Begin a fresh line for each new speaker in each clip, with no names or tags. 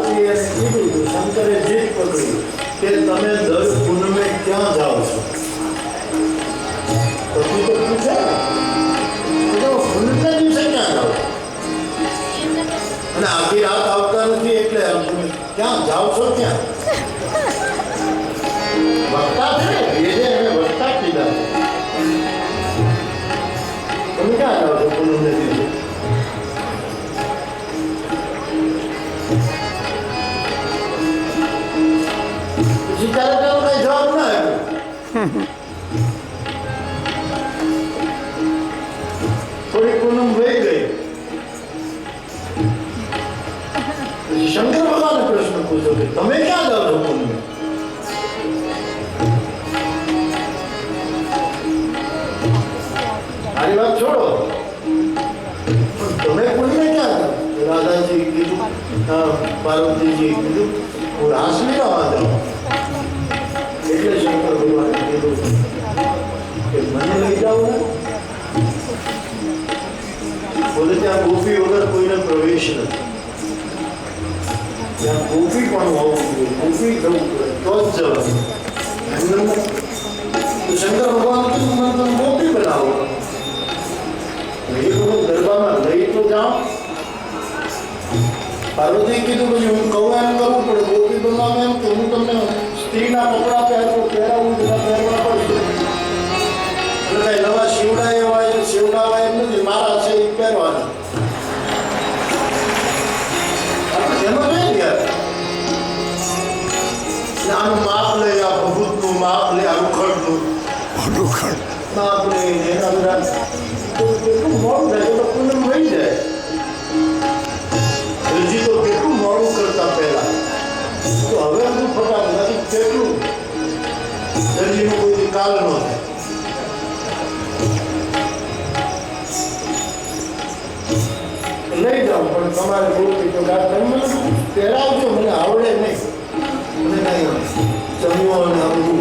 પાર્વતીએ કીધું તો શંકરે જીદ પકડી કે તમે દર પૂનમે ક્યાં જાઓ છો? પછી તો પૂછે તો પૂનમના દિવસે ક્યાં જાઓ? અને આખી રાત આવતા નથી એટલે તમે ક્યાં જાઓ છો? ક્યાં વક્તા છે ને વેદે એને વક્તા કીધા છે. તમે ક્યાં જાઓ છો પૂનમને દિવસે? પછી ત્યારે તેનો કઈ જવાબ ના આવ્યો. થોડી પૂનમ વહી ગઈ પછી શંકર ભગવાને પ્રશ્ન પૂછ્યો કે તમે ક્યાં જાઓ છો પૂનમે? મારી વાત છોડો, તમે પૂનમે ક્યાં જાઓ? રાધાજી કીધું, પાર્વતીજી કીધું હું રાસલીલામાં જાઉં. એટલે શંકર ભગવાને કીધું કે મને લઈ જાઓ ને. બોલે ત્યાં ગોપી વગર કોઈને પ્રવેશ નથી. ત્યાં ગોપી પણ હોવું જોઈએ, ગોપી જવું પડે તો જ જવાનું. શંકર ભગવાન કીધું મને તમે ગોપી બનાવો. એ લોકો ગરબામાં લઈ તો જાઓ. પાર્વતી કીધું પછી હું કહું એમ કરવું પડે. ગોપી બનવામાં એમ કે હું તમને સ્ત્રીના કપડા પહેરાવું બધા પહેરવા પડશે. એટલે કઈ નવા શિવડાવા એમ નથી, મારા છે એ પહેરવાના. એમાં કઈ ગયા આનું માપ લે, આ ભભૂતનું માપ લે, આ ઉખડનું માપ લે, એના બધા કેટલું મોડું થાય તો પૂનમ વહી જાય. હજી તો કેટલું મોડું કરતા પહેલા તો હવે બધું ફટાક નથી. કેટલું દરજીનો કોઈ કાલ ન થાય. લઈ જાઓ પણ તમારે ગોપી તો તમે પહેરાવજો. મને આવડે નહીં, મને નહીં ચણિયો અને આ બધું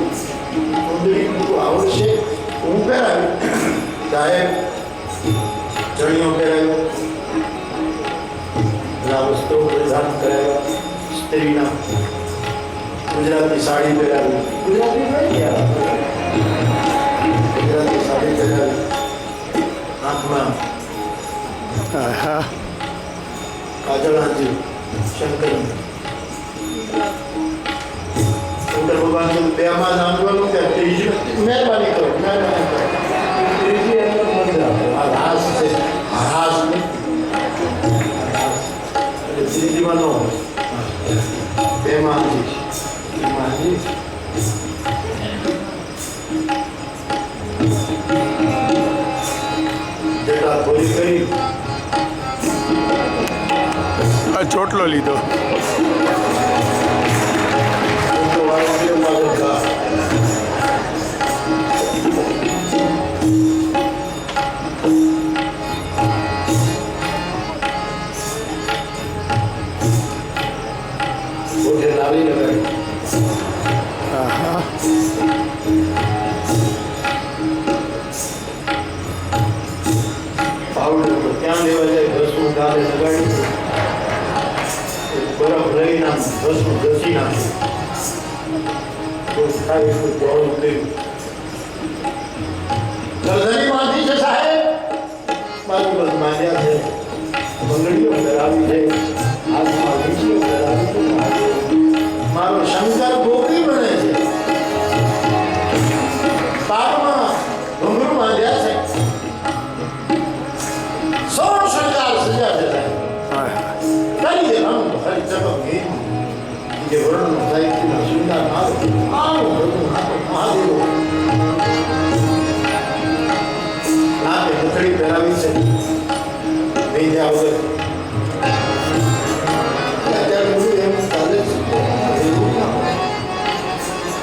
કુંડળી બધું આવડશે હું પહેરાવી. સાહેબ ચણિયો પહેરાવ્યો, વસ્ત્રો પરિધાન કરાવ્યા, સ્ત્રીના ગુજરાતી સાડી પહેરાવી. ગુજરાતી સાડી પહેરાવી, આંખમાં કાજળ હાજી શંકર ભગવાન બે માં નામવાનું કે ત્રીજી મહેરબાની કરો, મહેરબાની કરો. ત્રીજી એમનો મંત્ર આ રાસ છે, રાસ ત્રીજીમાં નો બે માંથી જેટલા ગોળી કરી
ચોટલો લીધો.
ક્યાં લેવા જાય? ભસ્મ ગાલે લગાડી બરફ લઈ નાખ, ભસ્મ ઘસી નાખે તો થાય એટલું બહુ થયું. ગરદની બાંધી છે સાહેબ, બાજુ બાજુ બાંધ્યા છે, બંગડીઓ કરાવી છે, હાથમાં વીંટીઓ કરાવી છે. મારો શંકર ગોપી બને છે. પાકમાં ઘૂંઘરું બાંધ્યા છે, સોળ શણગાર સજા છે સાહેબ. કરી દે આમ તો ખાલી ચમક જે વર્ણન સાહિત્યના શૃંગાર આવું બધું મહાદેવો નાકે ગથડી પહેરાવી છે વેદ્યા વગર. અત્યારે બધું એમ ચાલે છે, એવું ના હોય.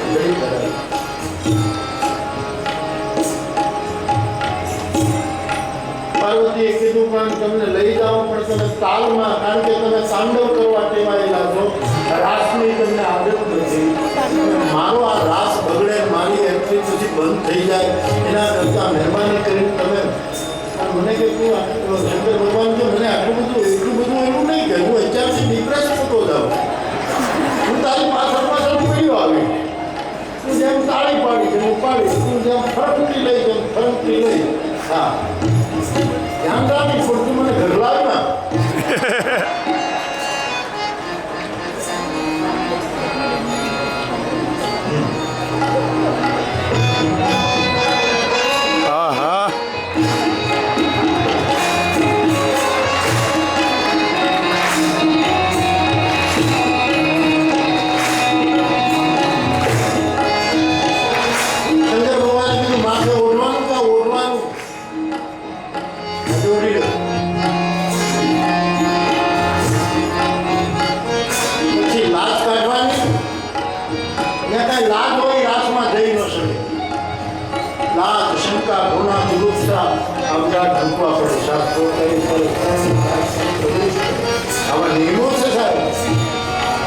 ગથડી પહેરાવી પાર્વતીએ કીધું પણ તમને લઈ જાઓ પણ તમે તાલમાં, કારણ કે તમે તાંડવ કરવા ટેવાયેલા છો, રાસની તમને આદત નથી. મારો આ રાસ બગડે, મારી એન્ટ્રી પછી બંધ થઈ જાય, એના કરતાં મહેરબાની કરીને તમે મને કે તું શંકર ભગવાન કે મને આટલું બધું એટલું બધું એવું નહીં કે હું અત્યારથી ડિપ્રેસ થતો જાઉં. હા ધ્યાન રાખી પડતું મને ઘર લાવના
હા હા
શંકર ભગવાને કીધું માથે ઓઢવાનું કે ઓઢવાનું આજે ઓઢી લો. પછી લાજ કાઢવાની ત્યાં કાંઈ લાજ હોય રાસમાં જઈ ન શકે. લાજ શંકા ગુના દુરુપતા આવજા ઢંકવા પડે શાસ્ત્રો કરી પડે આવા નિયમો છે સાહેબ.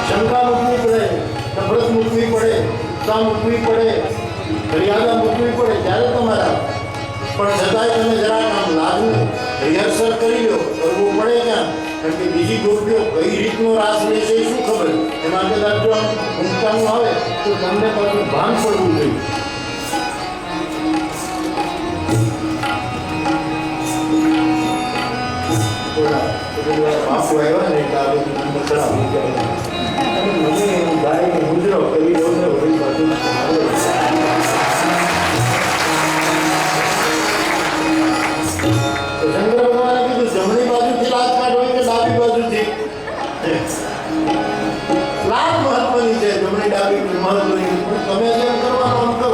શંકા મૂકવી પડે, નફરત મૂકવી પડે, ઉત્સાહ મૂકવી પડે, મર્યાદા મૂકવી પડે ત્યારે તમારા પણ છતાંય તમે જરાક આમ લાજનું રિહર્સલ કરી લો. કરવું પડે ક્યાં? કારણ કે બીજી ગોપીઓ કઈ રીતનો રાસ લે છે એ શું ખબર? એમાં કદાચ જો આમ ઊંઘવાનું આવે તો તમને પાછું ભાન પડવું જોઈએ. બાપુ આવ્યા ને એટલે આ બધું નંબર ચડાવી મને હું ગાયને મુજરો કરી દઉં ને વળી પાછું શંકર ભગવાને કીધું જમણી બાજુથી લાત કાઢવી કે ડાબી બાજુથી? લાત મહત્વની છે, જમણી ડાબી મહત્વની. પણ તમે જેમ કરવાનું આમ કરો.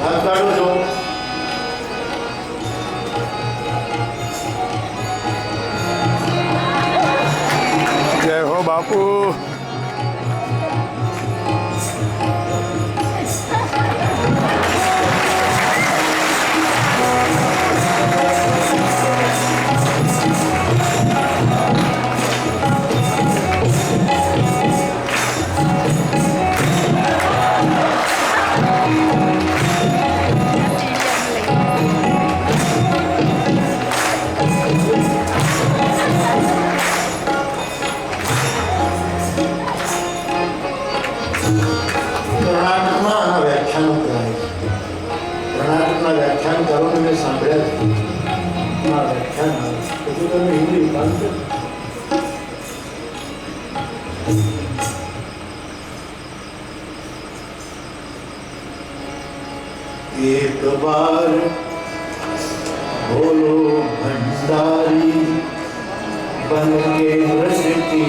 હાથ કાઢો છો.
જય હો બાપુ. કર્ણાટકમાં આના વ્યાખ્યાનો કરાય છે. કર્ણાટકના વ્યાખ્યાન કરો ને મેં સાંભળ્યા છે. આ વ્યાખ્યાન આવે પછી તમે હિન્દી વાંચો. एक बार बोलो भंडारी बन के ब्रज की